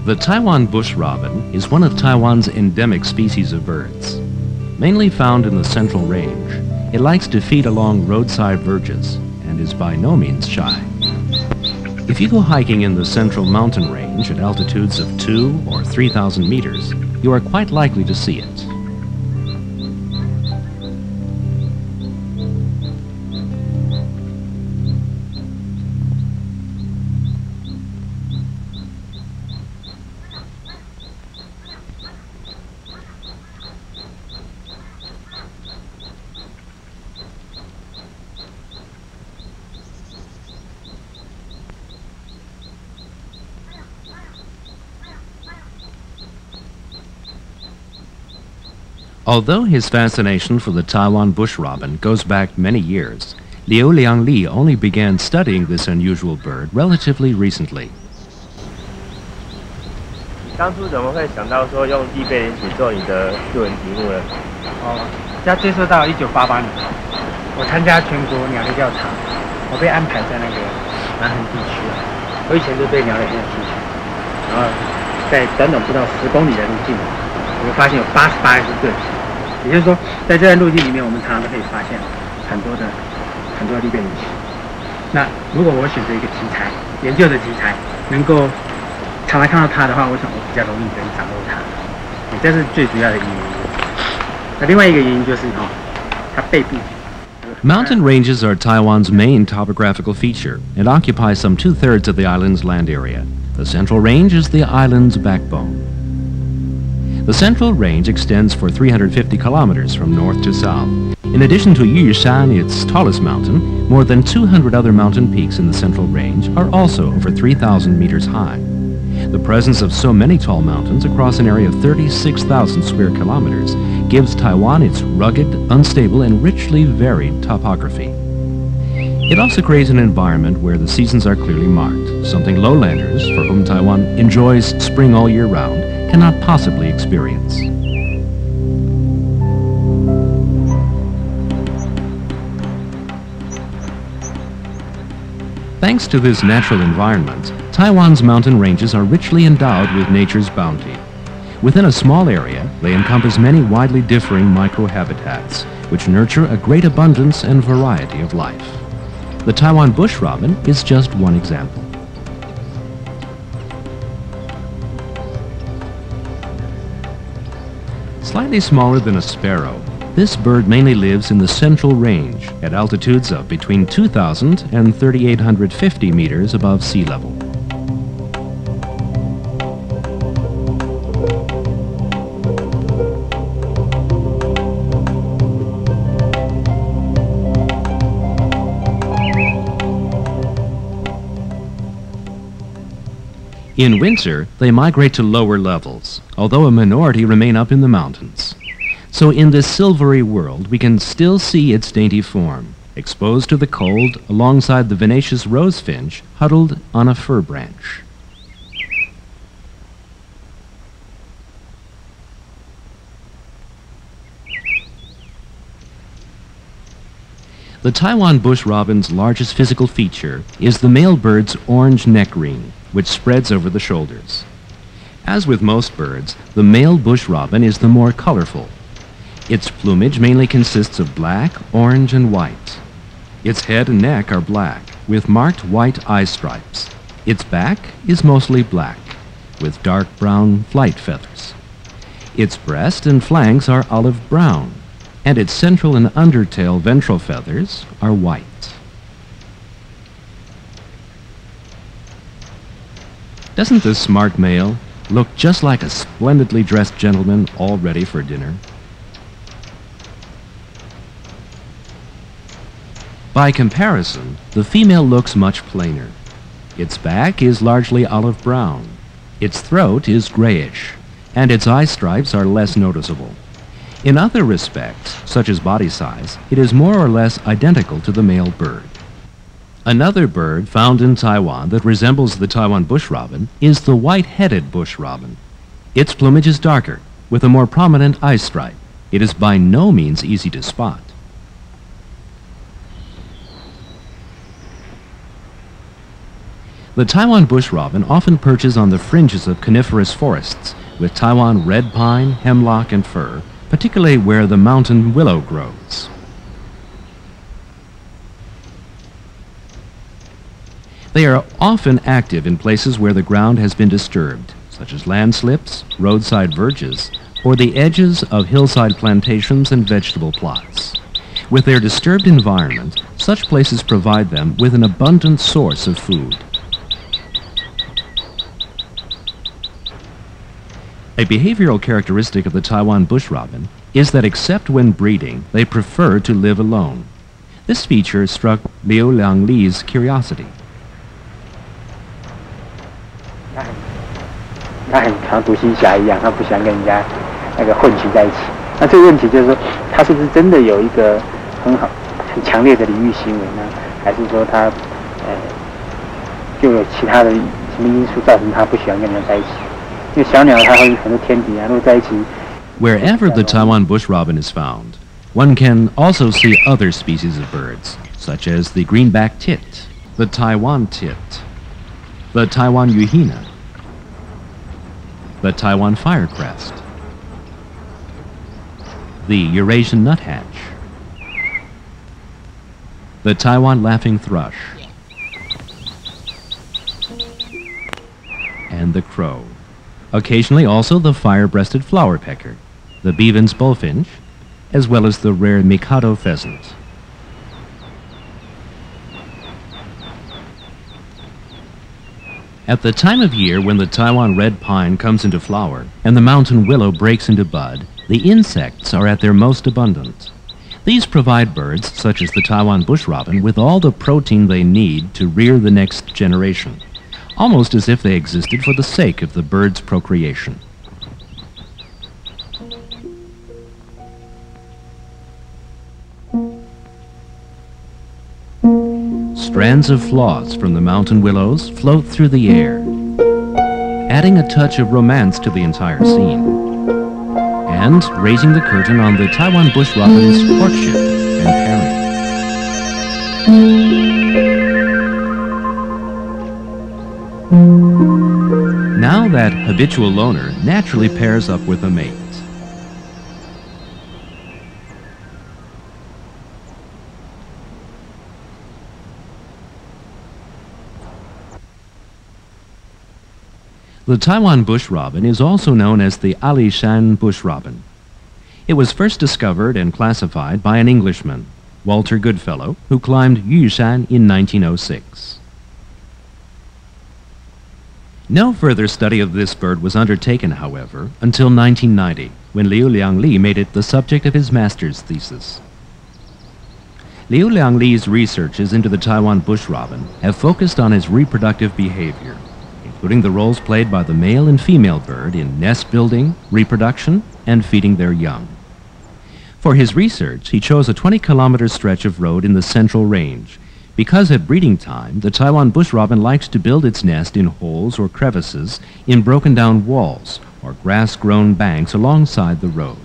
The Taiwan bush robin is one of Taiwan's endemic species of birds. Mainly found in the Central Range, it likes to feed along roadside verges and is by no means shy. If you go hiking in the Central Mountain Range at altitudes of 2,000 or 3,000 meters, you are quite likely to see it. Although his fascination for the Taiwan bush robin goes back many years, Liu Liangli only began studying this unusual bird relatively recently. 当初怎么会想到说用地贝林写作你的论文题目呢？要追溯到1988年，我参加全国鸟类调查，我被安排在那个南横地区啊。我以前就对鸟类很有兴趣，然后在短短不到10公里的路径，我们发现有88只个体。 也就是说，在这段路径里面，我们常常都可以发现很多的利贝林蜥。那如果我选择一个题材，研究的题材，能够常常看到它的话，我想我比较容易能掌握它。这是最主要的原因。那另外一个原因就是它背部。Mountain ranges are Taiwan's main topographical feature and occupy some 2/3 of the island's land area. The Central Range is the island's backbone. The Central Range extends for 350 kilometers from north to south. In addition to Yushan, its tallest mountain, more than 200 other mountain peaks in the Central Range are also over 3,000 meters high. The presence of so many tall mountains across an area of 36,000 square kilometers gives Taiwan its rugged, unstable, and richly varied topography. It also creates an environment where the seasons are clearly marked, something lowlanders, for whom Taiwan enjoys spring all year round, cannot possibly experience. Thanks to this natural environment, Taiwan's mountain ranges are richly endowed with nature's bounty. Within a small area, they encompass many widely differing microhabitats, which nurture a great abundance and variety of life. The Taiwan bush robin is just one example. Slightly smaller than a sparrow, this bird mainly lives in the Central Range at altitudes of between 2,000 and 3,850 meters above sea level. In winter, they migrate to lower levels, although a minority remain up in the mountains. So in this silvery world, we can still see its dainty form, exposed to the cold alongside the venacious rosefinch huddled on a fir branch. The Taiwan bush robin's largest physical feature is the male bird's orange neck ring, which spreads over the shoulders. As with most birds, the male bush robin is the more colorful. Its plumage mainly consists of black, orange, and white. Its head and neck are black, with marked white eye stripes. Its back is mostly black, with dark brown flight feathers. Its breast and flanks are olive brown, and its central and undertail ventral feathers are white. Doesn't this smart male look just like a splendidly dressed gentleman all ready for dinner? By comparison, the female looks much plainer. Its back is largely olive brown, its throat is grayish, and its eye stripes are less noticeable. In other respects, such as body size, it is more or less identical to the male bird. Another bird found in Taiwan that resembles the Taiwan bush robin is the white-headed bush robin. Its plumage is darker, with a more prominent eye stripe. It is by no means easy to spot. The Taiwan bush robin often perches on the fringes of coniferous forests with Taiwan red pine, hemlock, and fir, particularly where the mountain willow grows. They are often active in places where the ground has been disturbed, such as landslips, roadside verges, or the edges of hillside plantations and vegetable plots. With their disturbed environment, such places provide them with an abundant source of food. A behavioral characteristic of the Taiwan bush robin is that except when breeding, they prefer to live alone. This feature struck Liu Liangli's curiosity. 他很像独行侠一样，他不喜欢跟人家混群在一起。那这个问题就是说，他是不是真的有一个很强烈的领域行为呢？还是说他就有其他的什么因素造成他不喜欢跟人家在一起？因为小鸟它会很多天敌啊，如果在一起。Wherever the Taiwan bush robin is found, one can also see other species of birds, such as the greenback tit, the Taiwan tit, the Taiwan yuhina, the Taiwan firecrest, the Eurasian nuthatch, the Taiwan laughing thrush, and the crow. Occasionally also the fire-breasted flower pecker, the Bevan's bullfinch, as well as the rare Mikado pheasant. At the time of year when the Taiwan red pine comes into flower and the mountain willow breaks into bud, the insects are at their most abundant. These provide birds, such as the Taiwan bush robin, with all the protein they need to rear the next generation, almost as if they existed for the sake of the bird's procreation. Strands of floss from the mountain willows float through the air, adding a touch of romance to the entire scene, and raising the curtain on the Taiwan bush robin's courtship and pairing. Now that habitual loner naturally pairs up with a mate. The Taiwan bush robin is also known as the Alishan bush robin. It was first discovered and classified by an Englishman, Walter Goodfellow, who climbed Yushan in 1906. No further study of this bird was undertaken, however, until 1990, when Liu Liangli made it the subject of his master's thesis. Liu Liangli's researches into the Taiwan bush robin have focused on his reproductive behavior, including the roles played by the male and female bird in nest building, reproduction, and feeding their young. For his research, he chose a 20-kilometer stretch of road in the Central Range, because at breeding time, the Taiwan bush robin likes to build its nest in holes or crevices in broken-down walls or grass-grown banks alongside the road.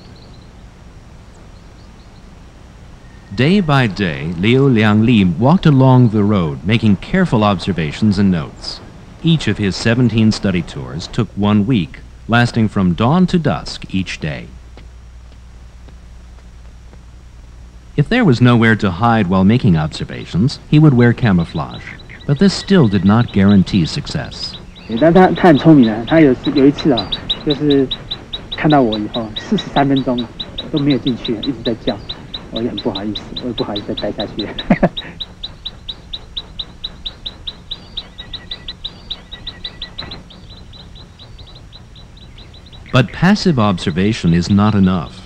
Day by day, Liu Liangli walked along the road, making careful observations and notes. Each of his 17 study tours took 1 week, lasting from dawn to dusk each day. If there was nowhere to hide while making observations, he would wear camouflage, but this still did not guarantee success. 但他很聪明的，他有一次啊，就是看到我以后，43分钟都没有进去，一直在叫，我也很不好意思，我也不好意思再待下去。But passive observation is not enough.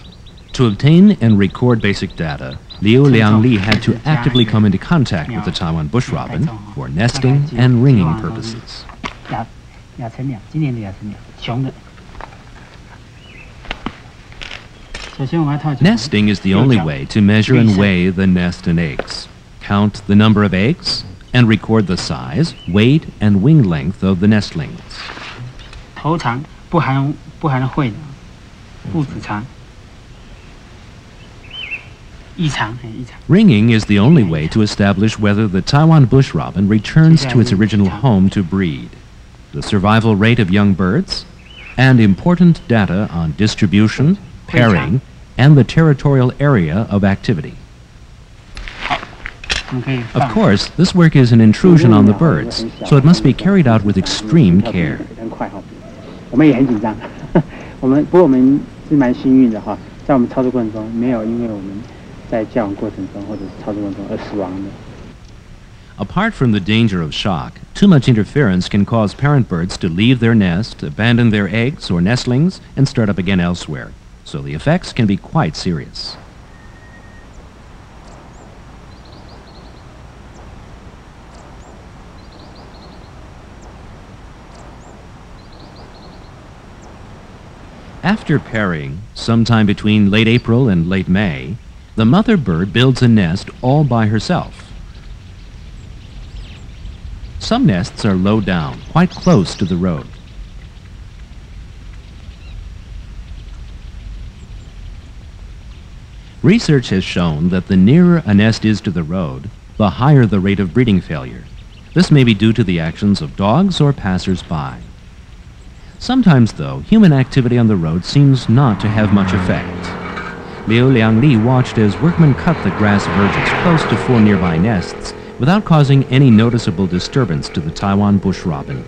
To obtain and record basic data, Liu Liangli had to actively come into contact with the Taiwan bush robin for nesting and ringing purposes. Nesting is the only way to measure and weigh the nest and eggs, count the number of eggs, and record the size, weight, and wing length of the nestlings. 头长不含喙，腹子长。异常，很异常。 Ringing is the only way to establish whether the Taiwan bush robin returns to its original home to breed, the survival rate of young birds, and important data on distribution, pairing, and the territorial area of activity. Of course, this work is an intrusion on the birds, so it must be carried out with extreme care. 我们也很紧张，不过我们是蛮幸运的哈，在我们操作过程中没有因为我们在教养过程中或者是操作过程中而死亡的。 Apart from the danger of shock, too much interference can cause parent birds to leave their nest, abandon their eggs or nestlings, and start up again elsewhere. So the effects can be quite serious. After pairing, sometime between late April and late May, the mother bird builds a nest all by herself. Some nests are low down, quite close to the road. Research has shown that the nearer a nest is to the road, the higher the rate of breeding failure. This may be due to the actions of dogs or passers-by. Sometimes, though, human activity on the road seems not to have much effect. Liu Liangli watched as workmen cut the grass verges close to 4 nearby nests without causing any noticeable disturbance to the Taiwan bush robin.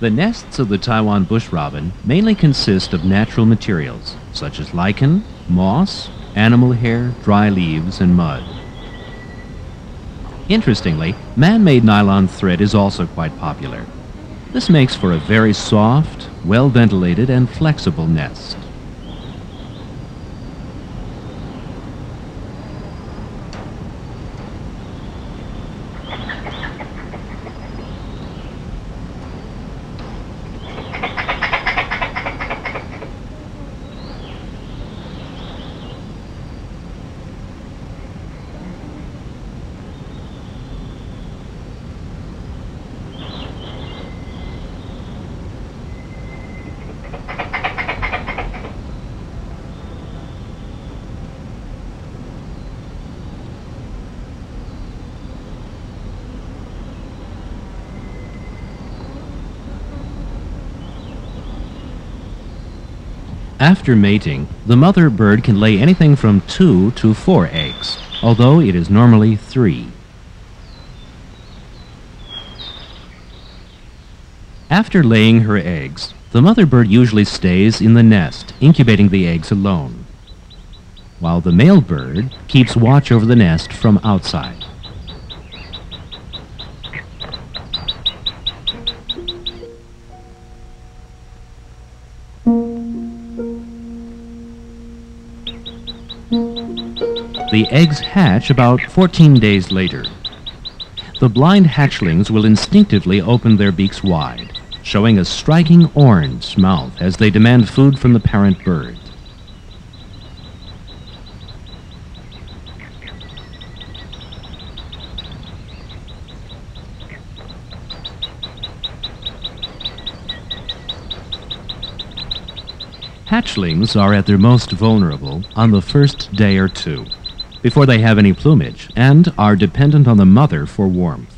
The nests of the Taiwan bush robin mainly consist of natural materials, such as lichen, moss, animal hair, dry leaves, and mud. Interestingly, man-made nylon thread is also quite popular. This makes for a very soft, well-ventilated, and flexible nest. After mating, the mother bird can lay anything from 2 to 4 eggs, although it is normally 3. After laying her eggs, the mother bird usually stays in the nest, incubating the eggs alone, while the male bird keeps watch over the nest from outside. The eggs hatch about 14 days later. The blind hatchlings will instinctively open their beaks wide, showing a striking orange mouth as they demand food from the parent bird. Hatchlings are at their most vulnerable on the first day or two, before they have any plumage, and are dependent on the mother for warmth.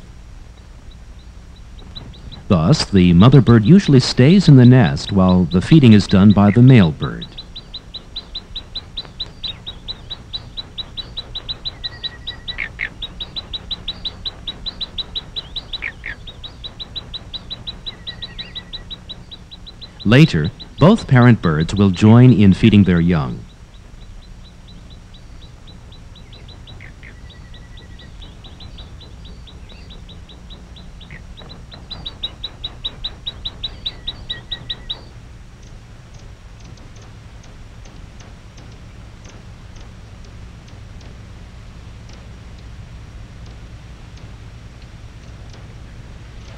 Thus, the mother bird usually stays in the nest while the feeding is done by the male bird. Later, both parent birds will join in feeding their young.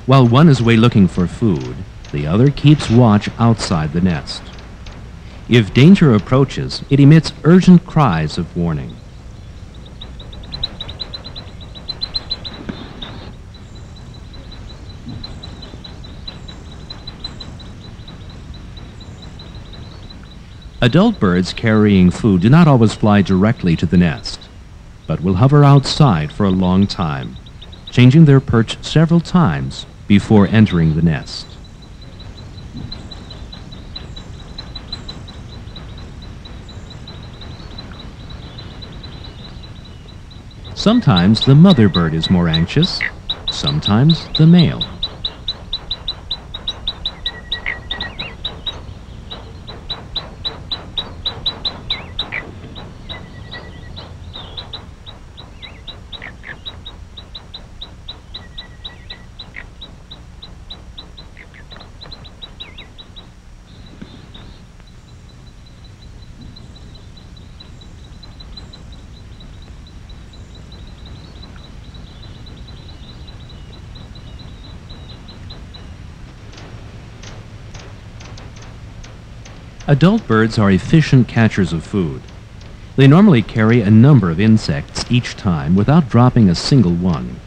While one is away looking for food, the other keeps watch outside the nest. If danger approaches, it emits urgent cries of warning. Adult birds carrying food do not always fly directly to the nest, but will hover outside for a long time, changing their perch several times before entering the nest. Sometimes the mother bird is more anxious, sometimes the male. Adult birds are efficient catchers of food. They normally carry a number of insects each time without dropping a single one.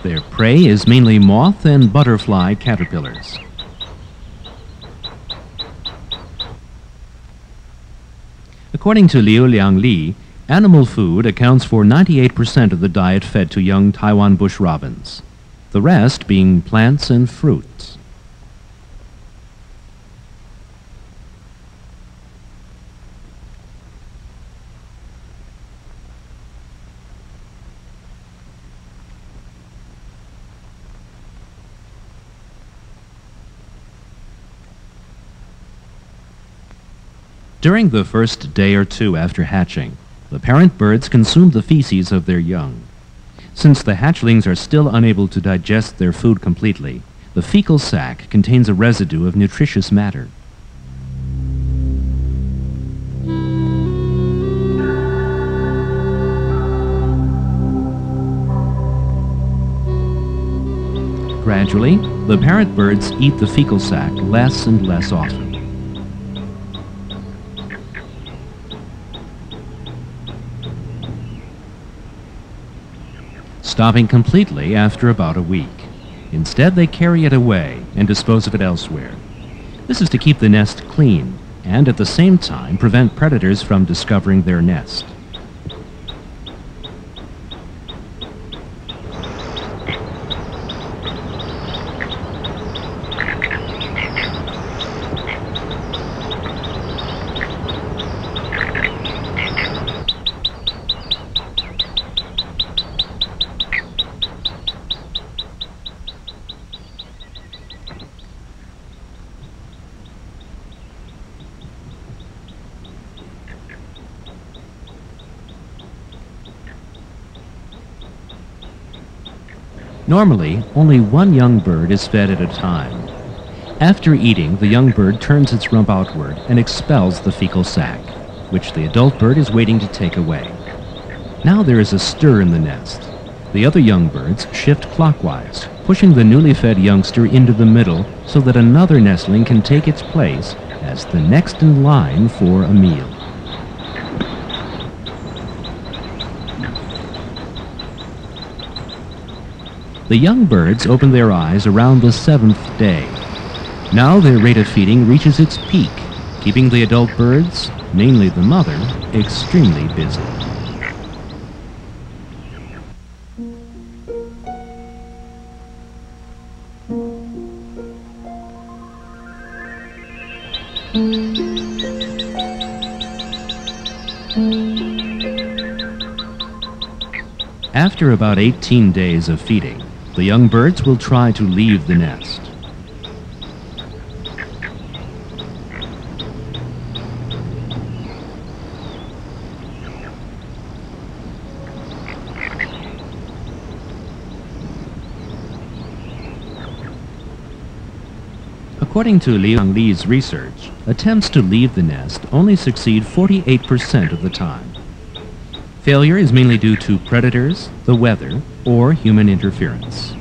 Their prey is mainly moth and butterfly caterpillars. According to Liu Liang Li, animal food accounts for 98% of the diet fed to young Taiwan bush robins, the rest being plants and fruits. During the first day or two after hatching, the parent birds consume the feces of their young. Since the hatchlings are still unable to digest their food completely, the fecal sac contains a residue of nutritious matter. Gradually, the parent birds eat the fecal sac less and less often. Stopping completely after about a week. Instead, they carry it away and dispose of it elsewhere. This is to keep the nest clean and at the same time prevent predators from discovering their nest. Normally, only one young bird is fed at a time. After eating, the young bird turns its rump outward and expels the fecal sac, which the adult bird is waiting to take away. Now there is a stir in the nest. The other young birds shift clockwise, pushing the newly fed youngster into the middle so that another nestling can take its place as the next in line for a meal. The young birds open their eyes around the 7th day. Now their rate of feeding reaches its peak, keeping the adult birds, mainly the mother, extremely busy. After about 18 days of feeding, the young birds will try to leave the nest. According to Liang Li's research, attempts to leave the nest only succeed 48% of the time. Failure is mainly due to predators, the weather, or human interference.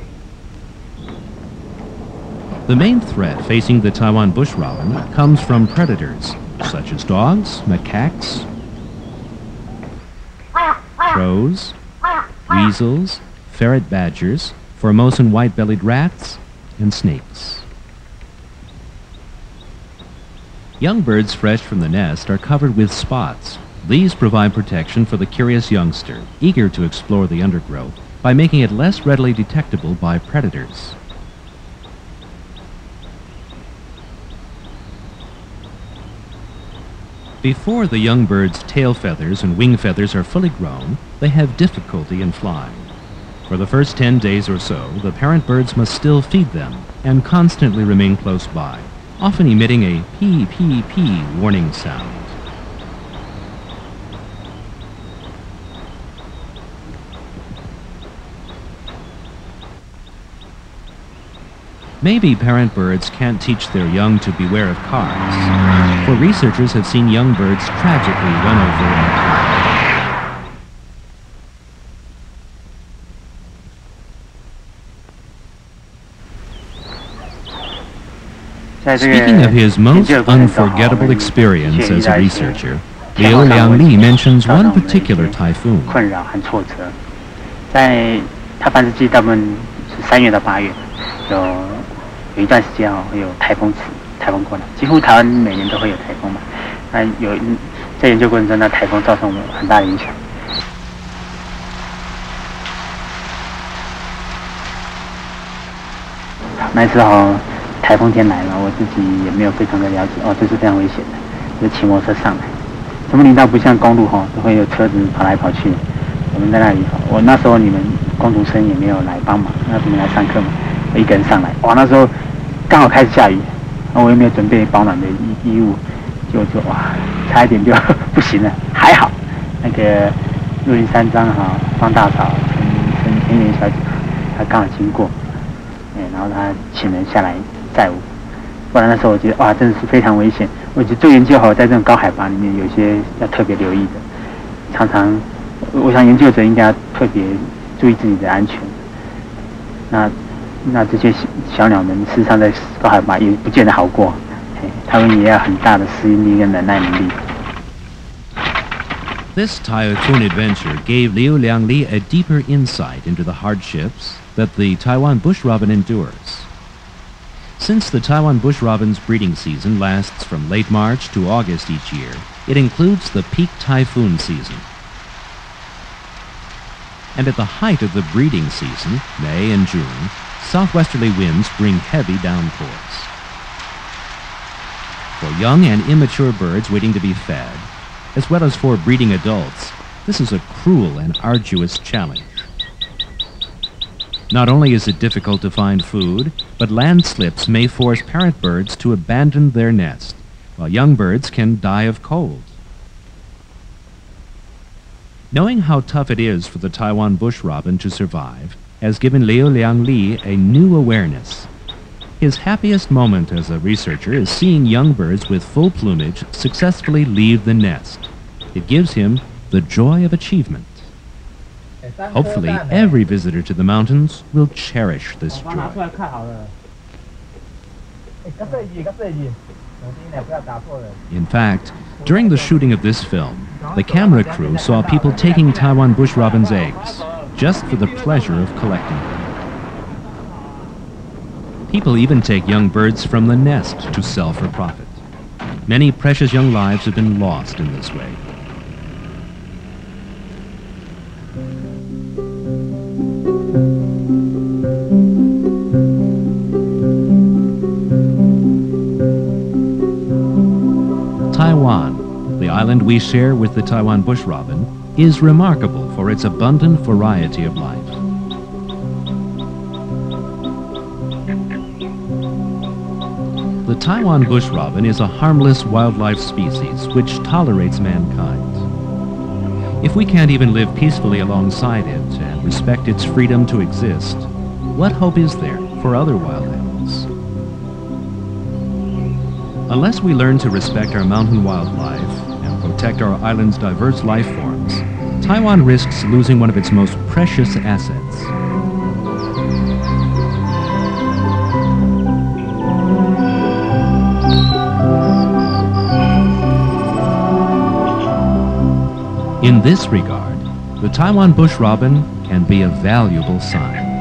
The main threat facing the Taiwan bush robin comes from predators, such as dogs, macaques, crows, weasels, ferret badgers, Formosan white-bellied rats, and snakes. Young birds fresh from the nest are covered with spots. These provide protection for the curious youngster, eager to explore the undergrowth, by making it less readily detectable by predators. Before the young bird's tail feathers and wing feathers are fully grown, they have difficulty in flying. For the first 10 days or so, the parent birds must still feed them and constantly remain close by, often emitting a pee-pee-pee warning sound. Maybe parent birds can't teach their young to beware of cars, for researchers have seen young birds tragically run over in a car. Speaking of his most unforgettable experience as a researcher, Liu Liangli mentions one particular typhoon. 困扰和挫折，在它繁殖季大部分是3月到8月，有一段时间会有台风过来，几乎台湾每年都会有台风嘛。那在研究过程中，那台风造成我们很大的影响。那时候台风天来了，我自己也没有非常的了解，这是非常危险的，就骑摩托车上来。什么林道不像公路都会有车子跑来跑去。我们在那里，我那时候你们工读生也没有来帮忙，那你们来上课嘛，我一个人上来，哇，那时候刚好开始下雨，我也没有准备保暖的衣物，就哇，差一点就不行了。还好，那个陆林山庄方大嫂陈媛小姐，她刚好经过，然后她请人下来载我，不然那时候我觉得哇，真的是非常危险。我觉得做研究在这种高海拔里面，有些要特别留意的，常常。我想研究者应该要特别注意自己的安全。那这些小鸟们事实上在高海拔也不见得好过，它们也要很大的适应力跟忍耐能力。This typhoon adventure gave Liu Liangli a deeper insight into the hardships that the Taiwan bush robin endures. Since the Taiwan bush robin's breeding season lasts from late March to August each year, it includes the peak typhoon season. And at the height of the breeding season, May and June, southwesterly winds bring heavy downpours. For young and immature birds waiting to be fed, as well as for breeding adults, this is a cruel and arduous challenge. Not only is it difficult to find food, but landslips may force parent birds to abandon their nest, while young birds can die of cold. Knowing how tough it is for the Taiwan bush robin to survive has given Liu Liangli a new awareness. His happiest moment as a researcher is seeing young birds with full plumage successfully leave the nest. It gives him the joy of achievement. Hopefully, every visitor to the mountains will cherish this joy. In fact, during the shooting of this film, the camera crew saw people taking Taiwan bush robin's eggs just for the pleasure of collecting them. People even take young birds from the nest to sell for profit. Many precious young lives have been lost in this way. Taiwan, the island we share with the Taiwan bush robin, is remarkable for its abundant variety of life. The Taiwan bush robin is a harmless wildlife species which tolerates mankind. If we can't even live peacefully alongside it and respect its freedom to exist, what hope is there for other wild animals? Unless we learn to respect our mountain wildlife and protect our island's diverse life forms, Taiwan risks losing one of its most precious assets. In this regard, the Taiwan bush robin can be a valuable sign.